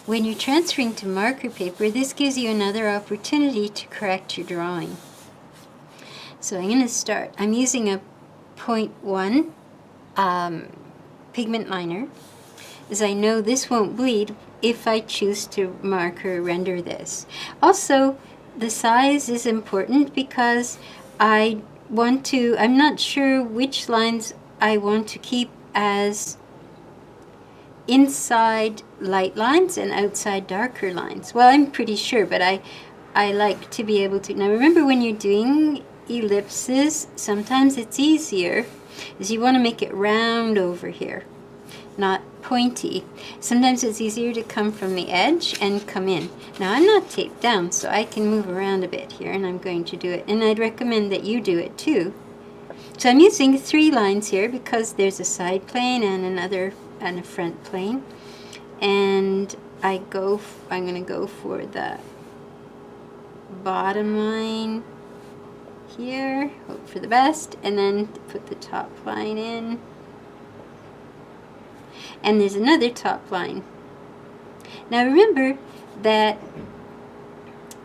when you're transferring to marker paper, this gives you another opportunity to correct your drawing. So I'm going to start. I'm using a 0.1 pigment liner, as I know this won't bleed if I choose to marker render this. Also, the size is important because I'm not sure which lines I want to keep as inside light lines and outside darker lines. Well, I'm pretty sure, but I like to be able to. Now remember, when you're doing ellipses, sometimes it's easier, is you want to make it round over here, not pointy. Sometimes it's easier to come from the edge and come in. Now I'm not taped down, so I can move around a bit here, and I'm going to do it, and I'd recommend that you do it too. So I'm using 3 lines here because there's a side plane and another and a front plane, and I'm going to go for the bottom line here, hope for the best, and then put the top line in, and there's another top line. Now remember that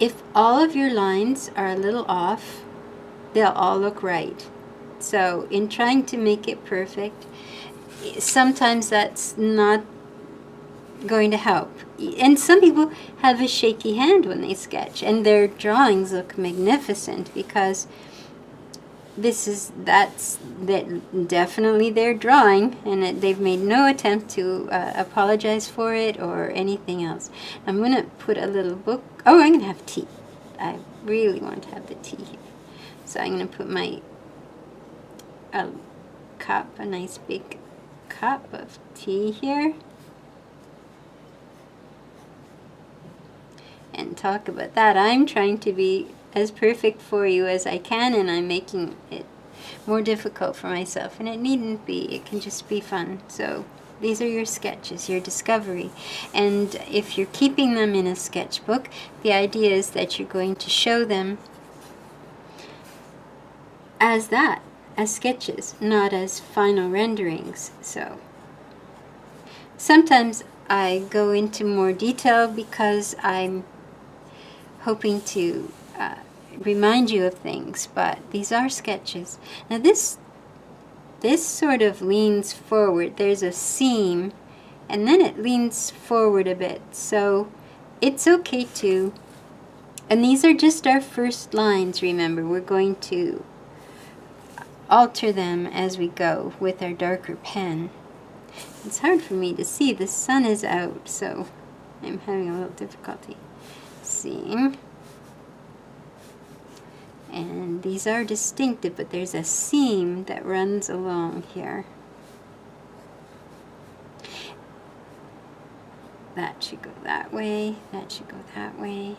if all of your lines are a little off, they'll all look right. So in trying to make it perfect, sometimes that's not going to help. And some people have a shaky hand when they sketch, and their drawings look magnificent because that's definitely their drawing, and they've made no attempt to apologize for it or anything else. I'm going to put a little book. Oh, I'm going to have tea. I really want to have the tea here. So I'm going to put my cup, a nice big cup of tea here, and talk about that. I'm trying to be as perfect for you as I can, and I'm making it more difficult for myself, and it needn't be. It can just be fun. So these are your sketches, your discovery, and if you're keeping them in a sketchbook, the idea is that you're going to show them as sketches, not as final renderings. So sometimes I go into more detail because I'm hoping to remind you of things, but these are sketches. Now this sort of leans forward. There's a seam, and then it leans forward a bit, so it's okay to, and these are just our first lines. Remember, we're going to alter them as we go with our darker pen. It's hard for me to see. The sun is out, so I'm having a little difficulty seeing. And these are distinctive, but there's a seam that runs along here. That should go that way, that should go that way.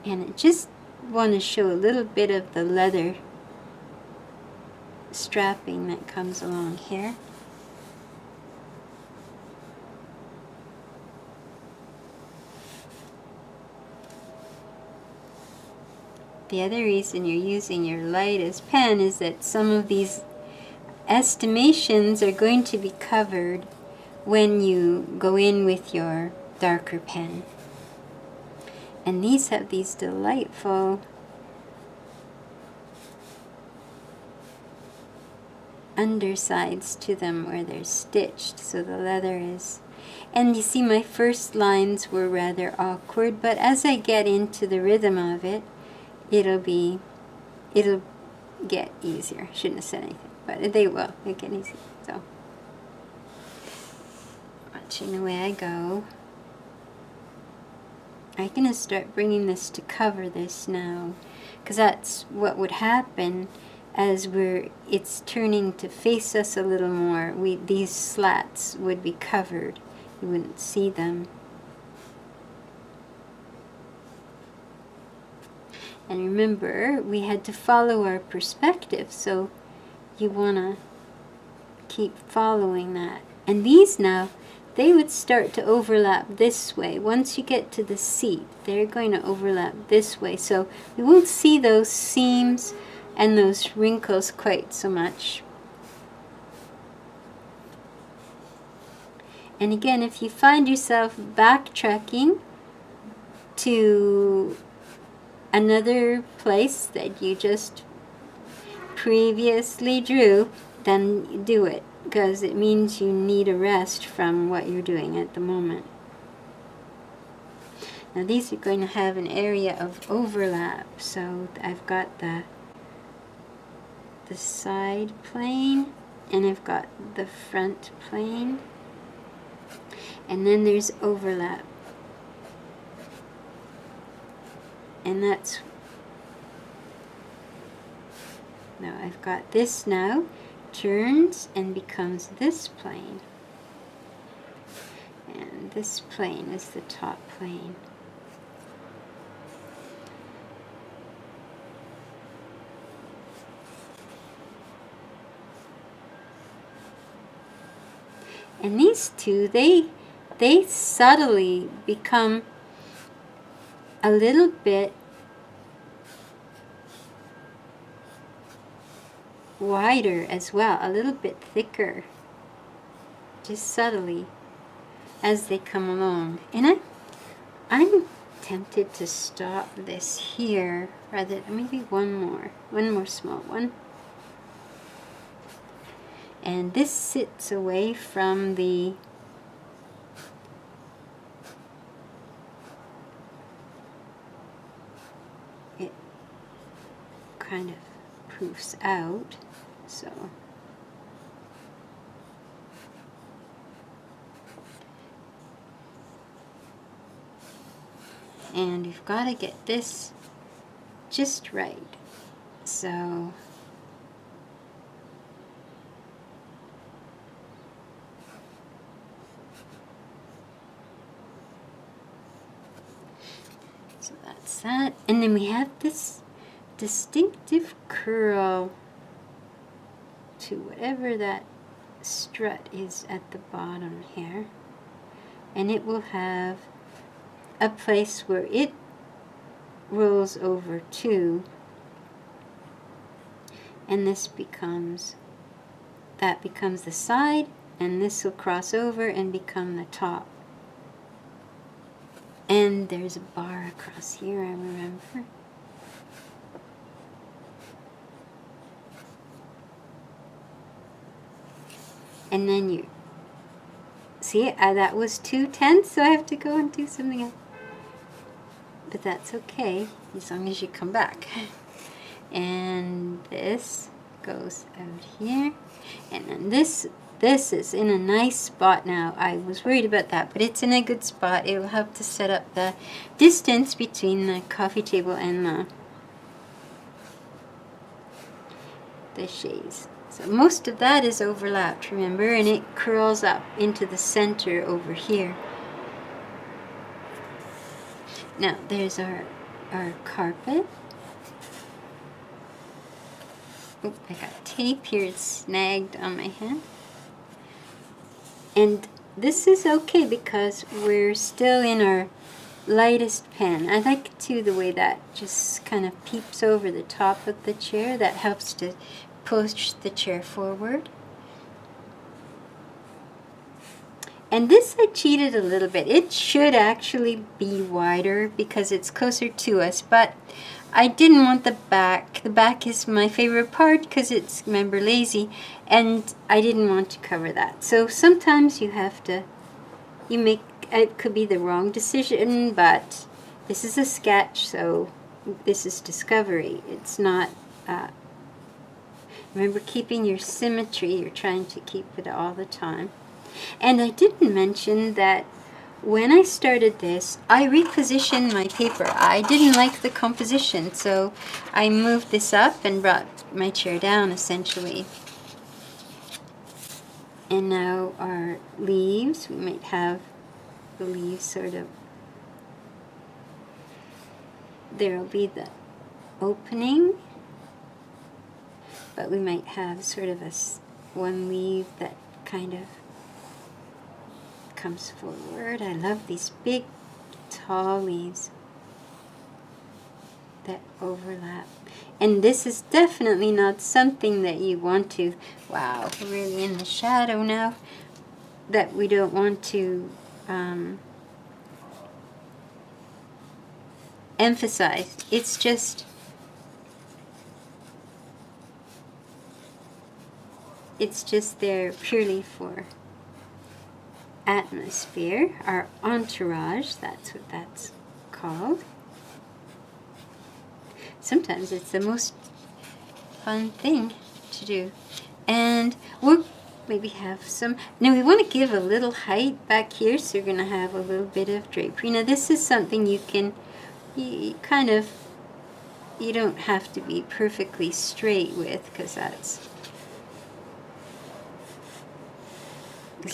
And I just want to show a little bit of the leather strapping that comes along here. The other reason you're using your lightest pen is that some of these estimations are going to be covered when you go in with your darker pen. And these have these delightful undersides to them where they're stitched, so the leather is. And you see, my first lines were rather awkward, but as I get into the rhythm of it, it'll get easier. Shouldn't have said anything, but they will. It'll get easier. So, watching the way I go. I'm going to start bringing this to cover this now, because that's what would happen as it's turning to face us a little more. These slats would be covered. You wouldn't see them. And remember, we had to follow our perspective, so you want to keep following that. And these now, they would start to overlap this way. Once you get to the seat, they're going to overlap this way. So we won't see those seams and those wrinkles quite so much. And again, if you find yourself backtracking to another place that you just previously drew, then do it, because it means you need a rest from what you're doing at the moment. Now these are going to have an area of overlap, so I've got the side plane and I've got the front plane, and then there's overlap, and that's, now I've got this now turns and becomes this plane, and this plane is the top plane. And these two, they subtly become a little bit wider as well, a little bit thicker, just subtly as they come along. And I'm tempted to stop this here, rather maybe one more small one. And this sits away from the it kind of proofs out, so and you've got to get this just right. So that's that. And then we have this distinctive curl to whatever that strut is at the bottom here, and it will have a place where it rolls over too, and this becomes, that becomes the side, and this will cross over and become the top. And there's a bar across here, I remember. And then you see, that was too tense, so I have to go and do something else. But that's okay, as long as you come back. And this goes out here, and then this is in a nice spot now. I was worried about that, but it's in a good spot. It will help to set up the distance between the coffee table and the chaise. So most of that is overlapped, remember, and it curls up into the center over here. Now there's our carpet. Oh, I got tape here, it's snagged on my hand. And this is okay because we're still in our lightest pen. I like too the way that just kind of peeps over the top of the chair. That helps to push the chair forward. And this I cheated a little bit. It should actually be wider because it's closer to us, but I didn't want the back. The back is my favorite part because it's, remember, lazy, and I didn't want to cover that. So sometimes you have to, you make, it could be the wrong decision, but this is a sketch, so this is discovery. It's not, remember, keeping your symmetry, you're trying to keep it all the time. And I didn't mention that when I started this, I repositioned my paper. I didn't like the composition, so I moved this up and brought my chair down, essentially. And now our leaves, we might have the leaves sort of, there will be the opening, but we might have sort of one leaf that kind of comes forward. I love these big, tall leaves that overlap. And this is definitely not something that you want to, wow, we're really in the shadow now. that we don't want to emphasize. It's just there purely for atmosphere, our entourage, that's what that's called. Sometimes it's the most fun thing to do. And we'll maybe have some, now we want to give a little height back here, so you're going to have a little bit of drapery. Now this is something you can, you don't have to be perfectly straight with, because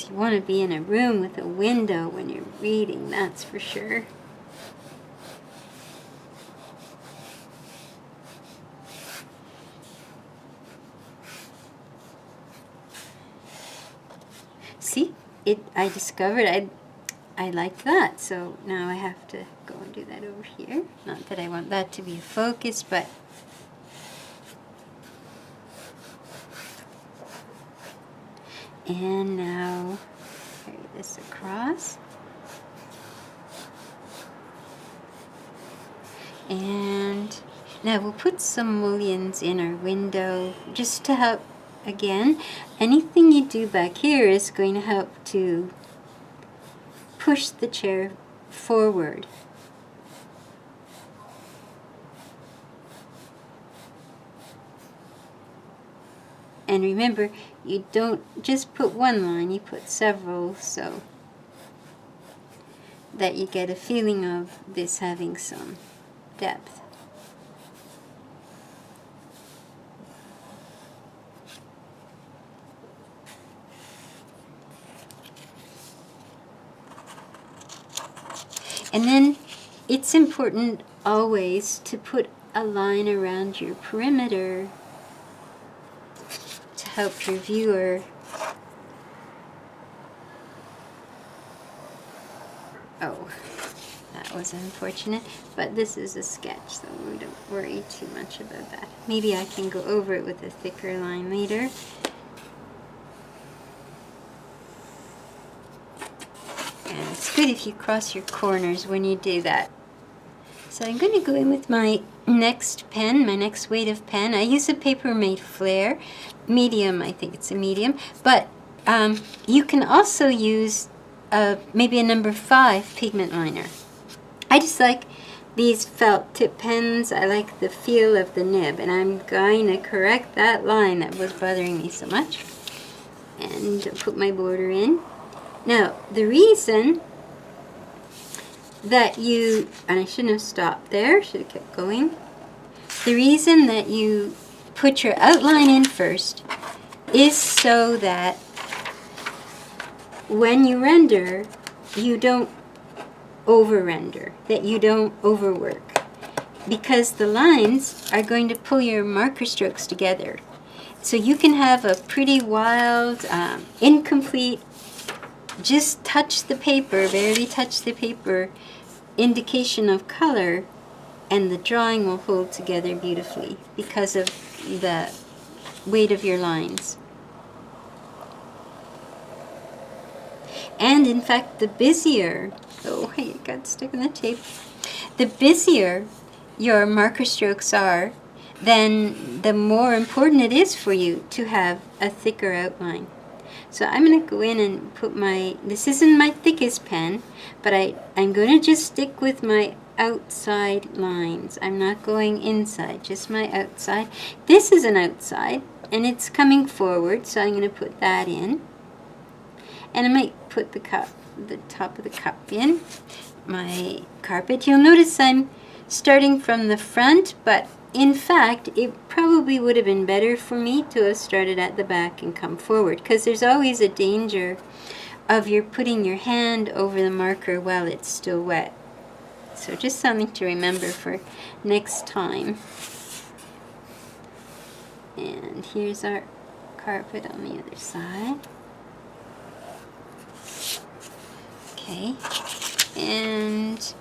you want to be in a room with a window when you're reading, that's for sure. See, I discovered I like that, so now I have to go and do that over here. Not that I want that to be a focus, but and now carry this across. And now we'll put some mullions in our window just to help. Again, anything you do back here is going to help to push the chair forward. And remember, you don't just put one line, you put several, so that you get a feeling of this having some depth. And then it's important always to put a line around your perimeter to help your viewer that was unfortunate, but this is a sketch, so we don't worry too much about that. Maybe I can go over it with a thicker line later. And it's good if you cross your corners when you do that. So I'm going to go in with my next pen, my next weight of pen. I use a Paper Mate Flair Medium, I think it's a medium, but you can also use maybe a number 5 Pigment Liner. I just like these felt tip pens. I like the feel of the nib, and I'm going to correct that line that was bothering me so much and put my border in. Now, the reason that you, and I shouldn't have stopped there, should have kept going. The reason that you put your outline in first is so that when you render, you don't over-render, that you don't overwork, because the lines are going to pull your marker strokes together. So you can have a pretty wild, incomplete, just touch the paper, barely touch the paper, indication of color, and the drawing will hold together beautifully because of the weight of your lines. And in fact, the busier, oh, it got stuck in the tape. The busier your marker strokes are, then the more important it is for you to have a thicker outline. So I'm going to go in and put my, this isn't my thickest pen, but I'm going to just stick with my outside lines. I'm not going inside, just my outside. This is an outside, and it's coming forward, so I'm going to put that in. And I might put the top of the cup in, my carpet. You'll notice I'm starting from the front, but in fact, it probably would have been better for me to have started at the back and come forward, because there's always a danger of you're putting your hand over the marker while it's still wet. So just something to remember for next time. And here's our carpet on the other side. Okay, and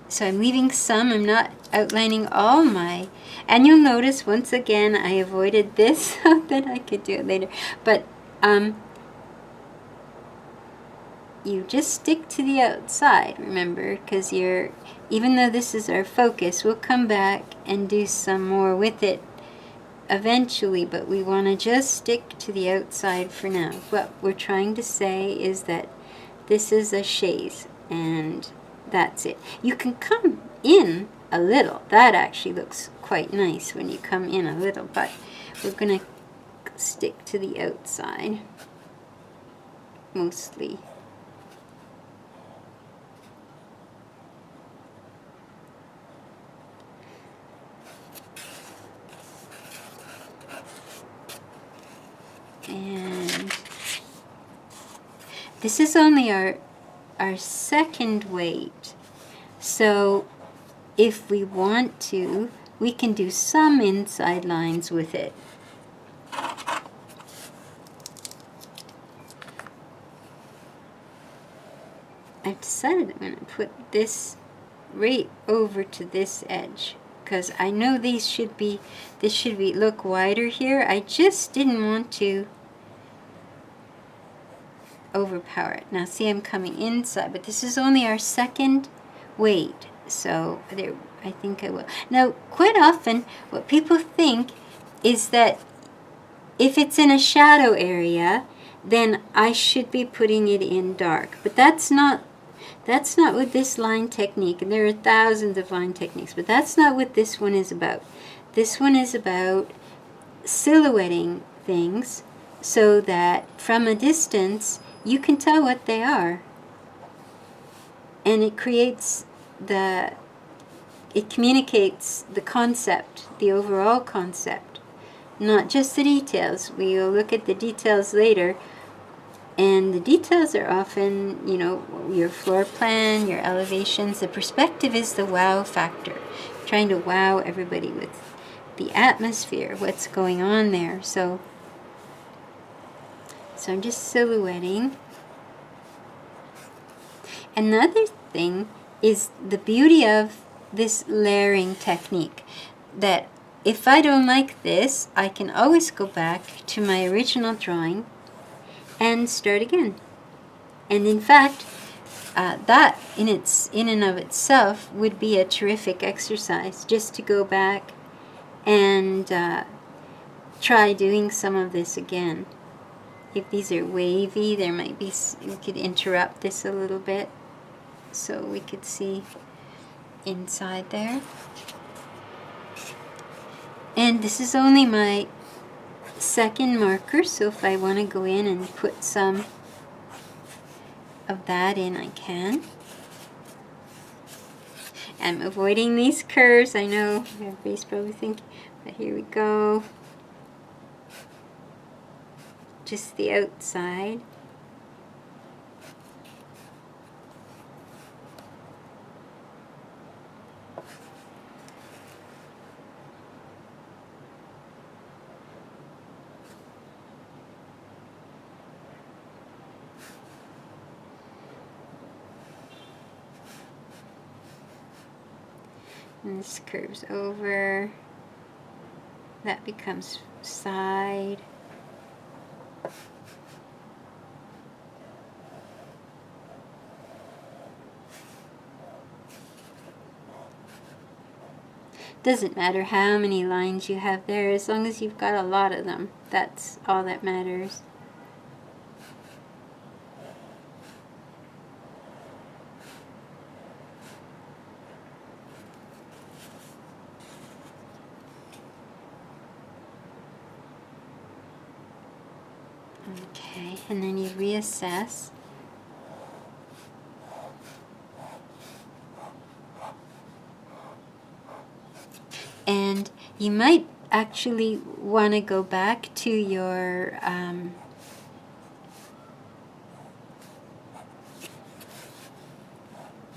so I'm leaving some, I'm not outlining all my, and you'll notice once again I avoided this so that I could do it later, but you just stick to the outside, remember, because even though this is our focus, we'll come back and do some more with it eventually, but we want to just stick to the outside for now. What we're trying to say is that this is a chaise, and that's it. You can come in a little. That actually looks quite nice when you come in a little, but we're going to stick to the outside mostly. And this is only our second weight, so if we want to, we can do some inside lines with it. I've decided I'm going to put this right over to this edge, because I know this should be look wider here. I just didn't want to overpower it. Now see, I'm coming inside, but this is only our second weight, so there, I think I will. Now quite often what people think is that if it's in a shadow area, then I should be putting it in dark, but that's not what this line technique, and there are thousands of line techniques, but that's not what this one is about. This one is about silhouetting things so that from a distance you can tell what they are. And it communicates the concept, the overall concept, not just the details. We will look at the details later. And the details are often, you know, your floor plan, your elevations. The perspective is the wow factor. Trying to wow everybody with the atmosphere, what's going on there. So I'm just silhouetting. Another thing is the beauty of this layering technique, that if I don't like this, I can always go back to my original drawing and start again. And in fact, that in and of itself would be a terrific exercise, just to go back and try doing some of this again. If these are wavy, there might be, we could interrupt this a little bit so we could see inside there. And this is only my second marker, so if I want to go in and put some of that in, I can. I'm avoiding these curves. I know everybody's probably thinking, but here we go. Just the outside. And this curves over. That becomes side. Doesn't matter how many lines you have there, as long as you've got a lot of them. That's all that matters. Okay, and then you reassess. And you might actually want to go back to your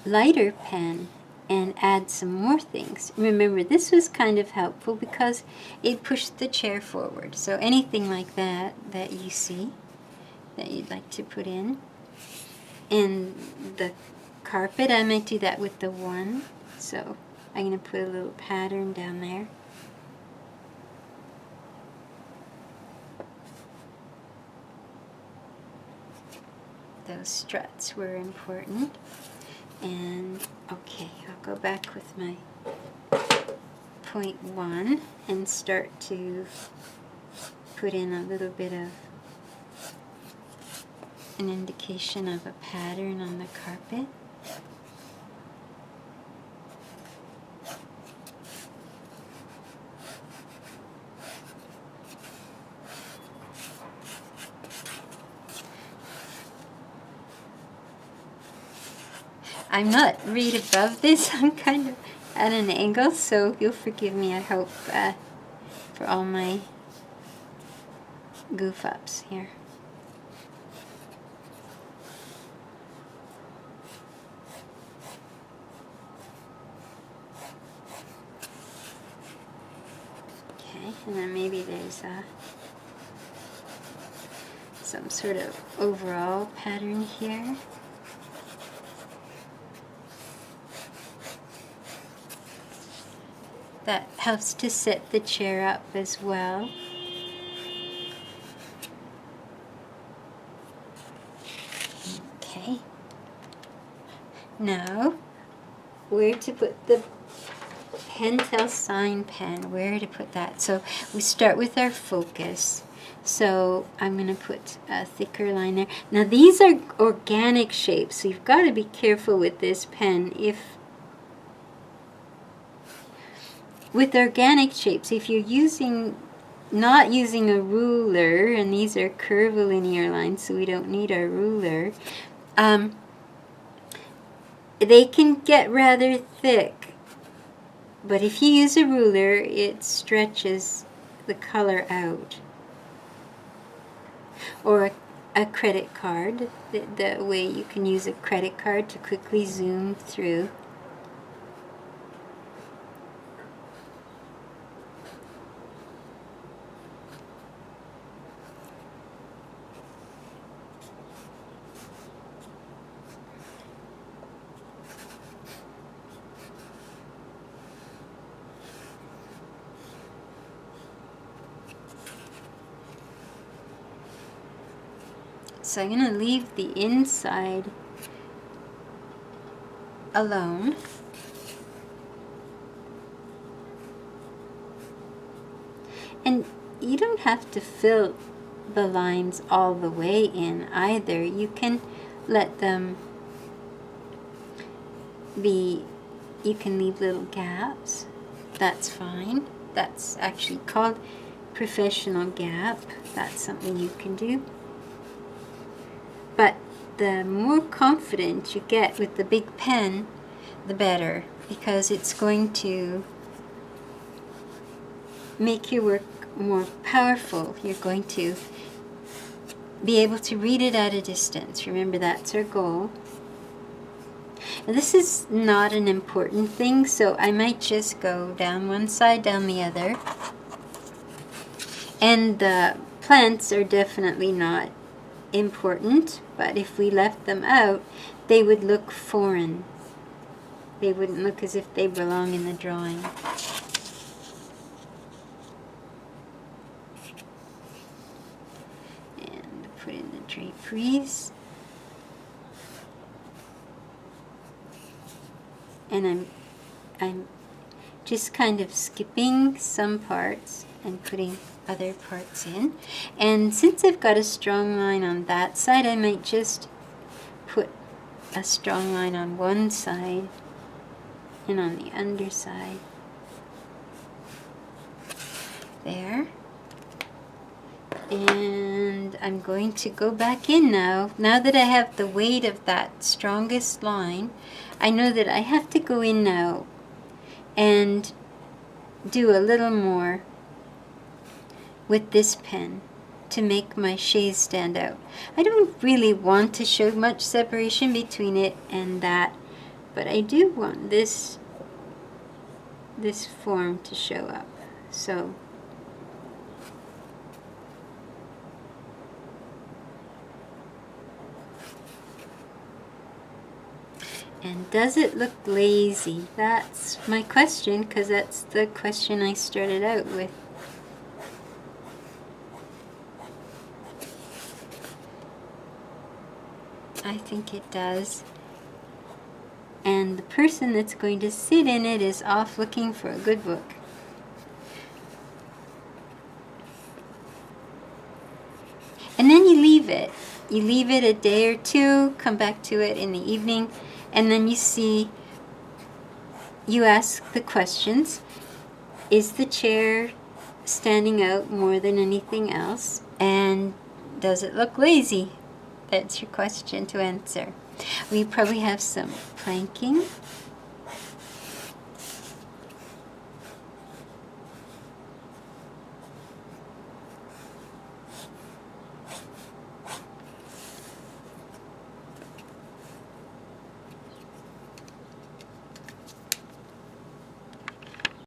lighter pen and add some more things. Remember, this was kind of helpful because it pushed the chair forward. So anything like that that you see that you'd like to put in. And the carpet, I might do that with the one. So I'm going to put a little pattern down there. those struts were important. And okay, I'll go back with my 0.1 and start to put in a little bit of an indication of a pattern on the carpet. I'm not right above this, I'm kind of at an angle, so you'll forgive me, I hope, for all my goof ups here. Okay, and then maybe there's some sort of overall pattern here. That helps to set the chair up as well. Okay. Now, where to put the Pentel Sign Pen? Where to put that? So we start with our focus. So I'm going to put a thicker line there. Now these are organic shapes, so you've got to be careful with this pen. With organic shapes, if you're not using a ruler, and these are curvilinear lines, so we don't need our ruler, they can get rather thick. But if you use a ruler, it stretches the color out. Or a credit card, the way you can use a credit card to quickly zoom through. So I'm going to leave the inside alone. And you don't have to fill the lines all the way in either. You can let them be, you can leave little gaps. That's fine. That's actually called professional gap. That's something you can do. But the more confident you get with the big pen, the better, because it's going to make your work more powerful. You're going to be able to read it at a distance. Remember, that's our goal. Now, this is not an important thing, so I might just go down one side, down the other. And the plants are definitely not important, but if we left them out, they would look foreign. They wouldn't look as if they belong in the drawing. And put in the draperies. And I'm just kind of skipping some parts and putting other parts in. And since I've got a strong line on that side, I might just put a strong line on one side and on the underside. There. And I'm going to go back in now. Now that I have the weight of that strongest line, I know that I have to go in now and do a little more with this pen to make my shades stand out. I don't really want to show much separation between it and that, but I do want this form to show up. So and does it look lazy? That's my question, because that's the question I started out with. I think it does. And the person that's going to sit in it is off looking for a good book. And then you leave it. You leave it a day or two, come back to it in the evening, and then you see, you ask the questions. Is the chair standing out more than anything else? And does it look lazy? That's your question to answer. We probably have some planking